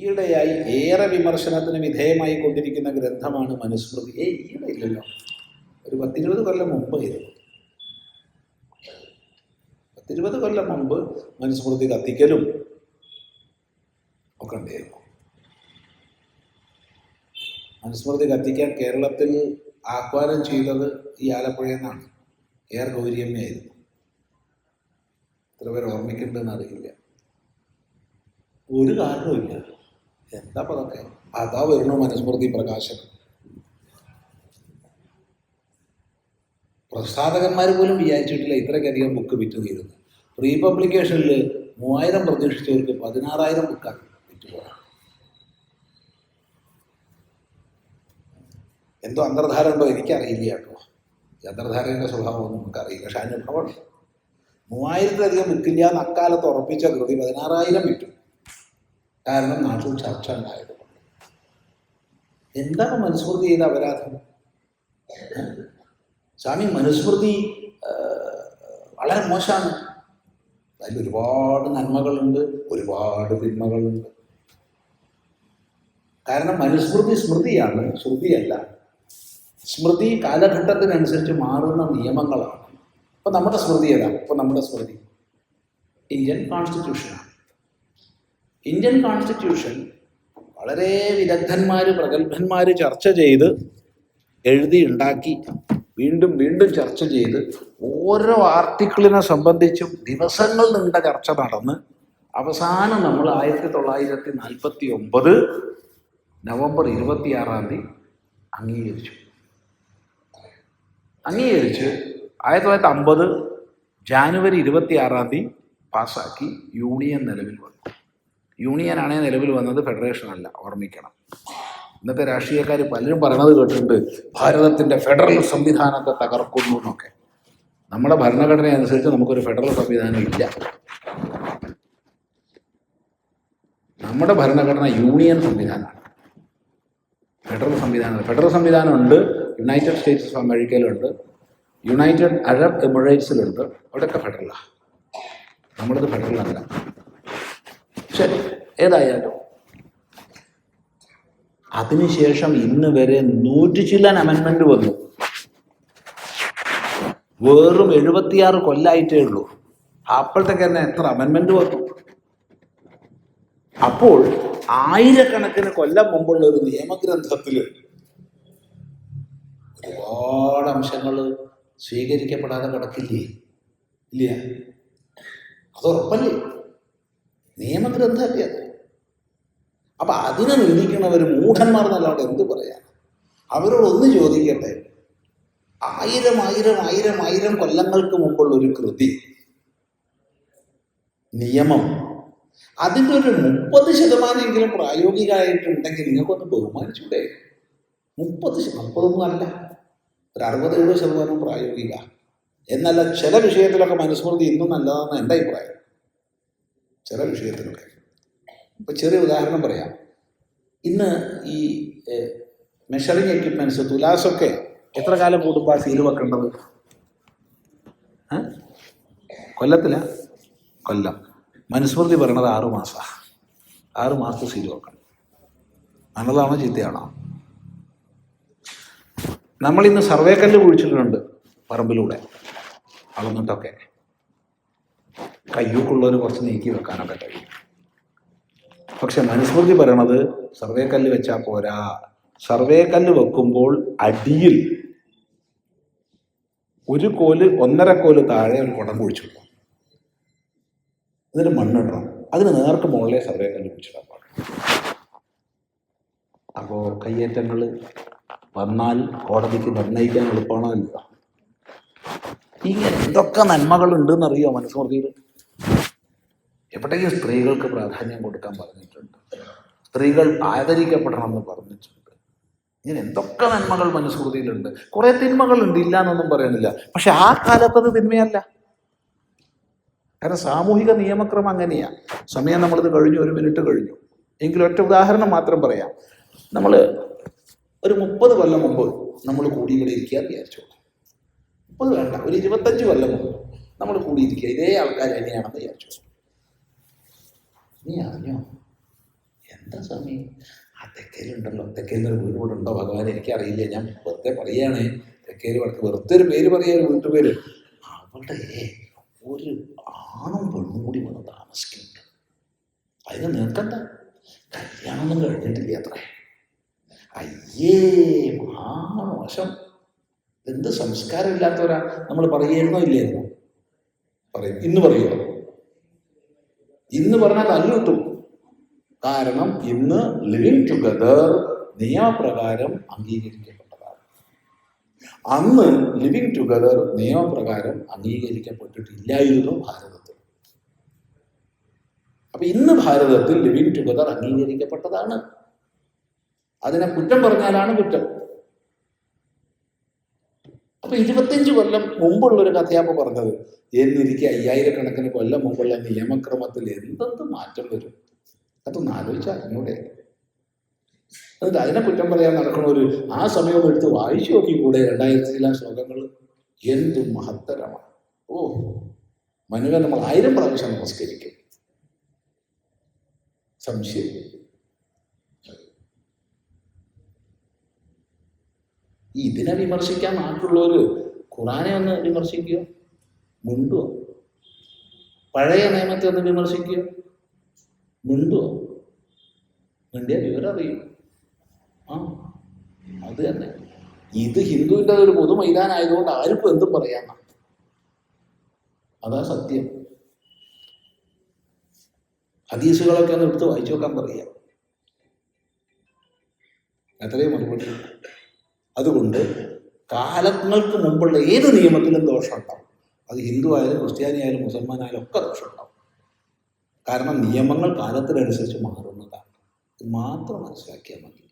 ഈയിടെയായി ഏറെ വിമർശനത്തിന് വിധേയമായി കൊണ്ടിരിക്കുന്ന ഗ്രന്ഥമാണ് മനുസ്മൃതി. ഈയിടെ ഇല്ലല്ലോ, ഒരു 10-20 കൊല്ലം മുമ്പായിരുന്നു. 10-20 കൊല്ലം മുമ്പ് മനുസ്മൃതി കത്തിക്കലും ഒക്കെ ഉണ്ടായിരുന്നു. മനുസ്മൃതി കത്തിക്കാൻ കേരളത്തിൽ ആഹ്വാനം ചെയ്തത് ഈ ആലപ്പുഴയിൽ നിന്നാണ്. AR ഗൗരിയമ്മയായിരുന്നു. എത്ര പേർ ഓർമ്മിക്കുന്നുണ്ടെന്ന് അറിയില്ല. ഒരു കാരണവുമില്ല. എന്താ അതൊക്കെ? അതാ വരണോ മനുസ്മൃതി പ്രകാശനം. പ്രസാധകന്മാർ പോലും വിചാരിച്ചിട്ടില്ല ഇത്രയ്ക്കധികം ബുക്ക് വിറ്റ് തീരുന്നു. പ്രീ പബ്ലിക്കേഷനിൽ 3000 പ്രതീക്ഷിച്ചവർക്ക് 16,000 ബുക്കാണ് വിറ്റുപോകാം. എന്തോ അന്തർധാര ഉണ്ടോ എനിക്കറിയില്ല കേട്ടോ. ഈ അന്തർധാരയുടെ സ്വഭാവമൊന്നും നമുക്കറിയില്ല. പക്ഷെ അനുഭവമാണ്. 3000-ലധികം ബുക്കില്ല എന്ന് അക്കാലത്ത് ഉറപ്പിച്ച കൃതി 16,000 വിറ്റു. കാരണം നാട്ടിൽ ചർച്ച ഉണ്ടായതുകൊണ്ട്. എന്താണ് മനുസ്മൃതി ചെയ്ത അപരാധം? സ്വാമി, മനുസ്മൃതി വളരെ മോശമാണ്. അതിൽ ഒരുപാട് നന്മകളുണ്ട്, ഒരുപാട് തിന്മകളുണ്ട്. കാരണം മനുസ്മൃതി സ്മൃതിയാണ്, ശ്രുതിയല്ല. സ്മൃതി കാലഘട്ടത്തിനനുസരിച്ച് മാറുന്ന നിയമങ്ങളാണ്. ഇപ്പം നമ്മുടെ സ്മൃതി ഏതാ? ഇപ്പം നമ്മുടെ സ്മൃതി ഇന്ത്യൻ കോൺസ്റ്റിറ്റ്യൂഷനാണ്. ഇന്ത്യൻ കോൺസ്റ്റിറ്റ്യൂഷൻ വളരെ വിദഗ്ധന്മാർ, പ്രഗത്ഭന്മാർ ചർച്ച ചെയ്ത് എഴുതി ഉണ്ടാക്കി വീണ്ടും വീണ്ടും ചർച്ച ചെയ്ത് ഓരോ ആർട്ടിക്കിളിനെ സംബന്ധിച്ചും ദിവസങ്ങൾ നീണ്ട ചർച്ച നടന്ന് അവസാനം നമ്മൾ 1949 നവംബർ 26 അംഗീകരിച്ചു. 1950 ജാനുവരി 26 പാസ്സാക്കി യൂണിയൻ നിലവിൽ വന്നു. യൂണിയനാണേ നിലവിൽ വന്നത്, ഫെഡറേഷൻ അല്ല, ഓർമ്മിക്കണം. ഇന്നത്തെ രാഷ്ട്രീയക്കാർ പലരും പറയണത് കേട്ടിട്ടുണ്ട്, ഭാരതത്തിൻ്റെ ഫെഡറൽ സംവിധാനത്തെ തകർക്കുന്നു എന്നൊക്കെ. നമ്മുടെ ഭരണഘടന അനുസരിച്ച് നമുക്കൊരു ഫെഡറൽ സംവിധാനം ഇല്ല. നമ്മുടെ ഭരണഘടന യൂണിയൻ സംവിധാനമാണ്, ഫെഡറൽ സംവിധാനമുണ്ട്. യുണൈറ്റഡ് സ്റ്റേറ്റ്സ് ഓഫ് അമേരിക്കയിലുണ്ട്, യുണൈറ്റഡ് അറബ് എമിറേറ്റ്സിലുണ്ട്. അവിടെയൊക്കെ ഫെഡറലാണ്. നമ്മളത് ഫെഡറലല്ല. ശരി, ഏതായാലും അതിനുശേഷം ഇന്ന് വരെ 100 ചില്ലാൻ അമെൻമെന്റ് വന്നു. വെറും 76 കൊല്ലായിട്ടേ ഉള്ളൂ. അപ്പോഴത്തേക്ക് തന്നെ എത്ര അമെൻമെന്റ് വന്നു? അപ്പോൾ ആയിരക്കണക്കിന് കൊല്ലം മുമ്പുള്ള ഒരു നിയമഗ്രന്ഥത്തിൽ ഒരുപാട് അംശങ്ങൾ സ്വീകരിക്കപ്പെടാതെ കിടക്കില്ലേ? ഇല്ല, അത് ഉറപ്പല്ലേ? നിയമഗ്രന്ഥമല്ലേ അത്? അപ്പൊ അതിനെ നിന്ദിക്കുന്നവർ മൂഢന്മാർ എന്നല്ലാണ്ട് എന്ത് പറയാൻ? അവരോടൊന്ന് ചോദിക്കട്ടെ, 1000 കൊല്ലങ്ങൾക്ക് മുമ്പുള്ള ഒരു കൃതി, നിയമം, അതിൻ്റെ ഒരു 30% പ്രായോഗികമായിട്ടുണ്ടെങ്കിൽ നിങ്ങൾക്കൊന്ന് ബഹുമാനിച്ചൂടെ? 30% അല്ല, ഒരു 60-70% പ്രായോഗിക. എന്നല്ല, ചില വിഷയത്തിലൊക്കെ മനുസ്മൃതി ഇന്നും നല്ലതാണെന്ന് എൻ്റെ അഭിപ്രായം. ചില വിഷയത്തിലൊക്കെ. ഇപ്പം ചെറിയ ഉദാഹരണം പറയാം. ഇന്ന് ഈ മെഷറിങ് എക്യുപ്മെൻറ്റ്സ്, തുലാസൊക്കെ എത്ര കാലം കൂടുമ്പോൾ ആ സീല് വെക്കേണ്ടത്? കൊല്ലം. മനുസ്മൃതി പറയണത് 6 മാസം. 6 മാസത്തെ സീല് വെക്കണം. നല്ലതാണോ ചീത്തയാണോ? നമ്മളിന്ന് സർവേ കല്ല് കുഴിച്ചിട്ടുണ്ട് പറമ്പിലൂടെ അളന്നിട്ടൊക്കെ. കയ്യൂക്കുള്ളവർ കുറച്ച് നീക്കി വെക്കാനൊക്കെ കഴിയും. പക്ഷെ മനുസ്മൃതി പറയണത് സർവേ കല്ല് വെച്ചാൽ പോരാ. സർവേ കല്ല് വെക്കുമ്പോൾ അടിയിൽ 1 കോല് 1.5 കോല് താഴെ ഒരു കുടം കുഴിച്ചിടും. എന്നിട്ട് മണ്ണിടണം. അതിന് നേർക്ക് മുകളിലെ സർവേ കല്ല് കുഴിച്ചിടാൻ പാടില്ല. അപ്പോൾ കയ്യേറ്റങ്ങൾ വന്നാൽ കോടതിക്ക് നിർണ്ണയിക്കാൻ എളുപ്പമാണല്ലോ. ഇങ്ങനെ എന്തൊക്കെ നന്മകളുണ്ടെന്നറിയോ മനുസ്മൃതിയിൽ? എവിടെയും സ്ത്രീകൾക്ക് പ്രാധാന്യം കൊടുക്കാൻ പറഞ്ഞിട്ടുണ്ട്, സ്ത്രീകൾ ആദരിക്കപ്പെടണമെന്ന് പറഞ്ഞിട്ടുണ്ട്. ഇങ്ങനെ എന്തൊക്കെ നന്മകൾ മനുസ്മൃതിയിലുണ്ട്. കുറേ തിന്മകളുണ്ട്, ഇല്ല എന്നൊന്നും പറയുന്നില്ല. പക്ഷെ ആ കാലത്തത് തിന്മയല്ല. കാരണം സാമൂഹിക നിയമക്രമം അങ്ങനെയാണ്. സമയം നമ്മളിത് കഴിഞ്ഞു, 1 മിനിറ്റ് കഴിഞ്ഞു. എങ്കിലും ഒറ്റ ഉദാഹരണം മാത്രം പറയാം. നമ്മൾ ഒരു 30 കൊല്ലം മുമ്പ് നമ്മൾ കൂടിയിവിടെ ഇരിക്കുക വിചാരിച്ചു. 30 വേണ്ട, ഒരു 25 കൊല്ലം മുമ്പ് നമ്മൾ കൂടിയിരിക്കുക ഇതേ ആൾക്കാർ തന്നെയാണെന്ന് വിചാരിച്ചു. നീ അറിഞ്ഞോ എന്താ സ്വാമി ആ തെക്കേലുണ്ടല്ലോ, തെക്കേലൊരു വീട് ഇവിടെ ഉണ്ടോ ഭഗവാൻ എനിക്കറിയില്ല, ഞാൻ വെറുതെ പറയുകയാണ്. തെക്കേല് വടക്ക് വെറുതെ ഒരു പേര് പറയാൻ വീട്ടുപേര്. അവിടെ ഒരു ആണും പെണ്ണും കൂടി വന്ന് താമസിക്കുന്നുണ്ട്. അതിന് നിൽക്കണ്ട, കല്യാണമൊന്നും കഴിഞ്ഞിട്ടില്ല അത്രേ. അയ്യേ മോശം, എന്ത് സംസ്കാരമില്ലാത്തവരാ. നമ്മൾ പറയായിരുന്നോ ഇല്ലായിരുന്നോ? പറയും. ഇന്ന് പറയുമോ? ഇന്ന് പറഞ്ഞാൽ തല്ലു കിട്ടും. കാരണം ഇന്ന് ലിവിങ് ടുഗദർ നിയമപ്രകാരം അംഗീകരിക്കപ്പെട്ടതാണ്. അന്ന് ലിവിങ് ടുഗദർ നിയമപ്രകാരം അംഗീകരിക്കപ്പെട്ടിട്ടില്ലായിരുന്നു ഭാരതത്തിൽ. അപ്പൊ ഇന്ന് ഭാരതത്തിൽ ലിവിങ് ടുഗദർ അംഗീകരിക്കപ്പെട്ടതാണ്. അതിനെ കുറ്റം പറഞ്ഞാലാണ് കുറ്റം. അപ്പൊ 25 കൊല്ലം മുമ്പുള്ളൊരു കഥയാപ്പ പറഞ്ഞത്. എന്നിരിക്കെ 5000 കൊല്ലം മുമ്പുള്ള നിയമക്രമത്തിൽ എന്തെന്ത് മാറ്റം വരും? അതൊന്ന് ആലോചിച്ചാൽ അറിഞ്ഞൂടെ? എന്നിട്ട് അതിനെ കുറ്റം പറയാൻ നടക്കണൊരു ആ സമയം എടുത്ത് വായിച്ചു നോക്കിക്കൂടെ? 2000 ശ്ലോകങ്ങൾ എന്ത് മഹത്തരമാണ്. ഓ, മനുവെ നമ്മൾ 1000 പ്രാവശ്യം നമസ്കരിക്കും, സംശയം. ഇതിനെ വിമർശിക്കാൻ നാട്ടിലുള്ളവര് ഖുറാനെ ഒന്ന് വിമർശിക്കുക, മുണ്ടുവോ? പഴയ നിയമത്തെ ഒന്ന് വിമർശിക്കുക, മുണ്ടുവോ? മിണ്ടിയ വിവരം അറിയും. ആ, അത് തന്നെ. ഇത് ഹിന്ദുവിൻ്റെ ഒരു പൊതു മൈതാനായതുകൊണ്ട് ആർക്കും എന്തും പറയാം. അതാ സത്യം. ഹദീസുകളൊക്കെ ഒന്ന് എടുത്ത് വായിച്ചു നോക്കാൻ പറയാം. അത്രയും മറുപടി. അതുകൊണ്ട് കാലങ്ങൾക്ക് മുമ്പുള്ള ഏത് നിയമത്തിലും ദോഷം ഉണ്ടാവും. അത് ഹിന്ദു ആയാലും ക്രിസ്ത്യാനി ആയാലും മുസൽമാനായാലും ഒക്കെ ദോഷം ഉണ്ടാവും. കാരണം നിയമങ്ങൾ കാലത്തിനനുസരിച്ച് മാറുന്നതാണ്. ഇത് മാത്രം മനസ്സിലാക്കിയാൽ മതി.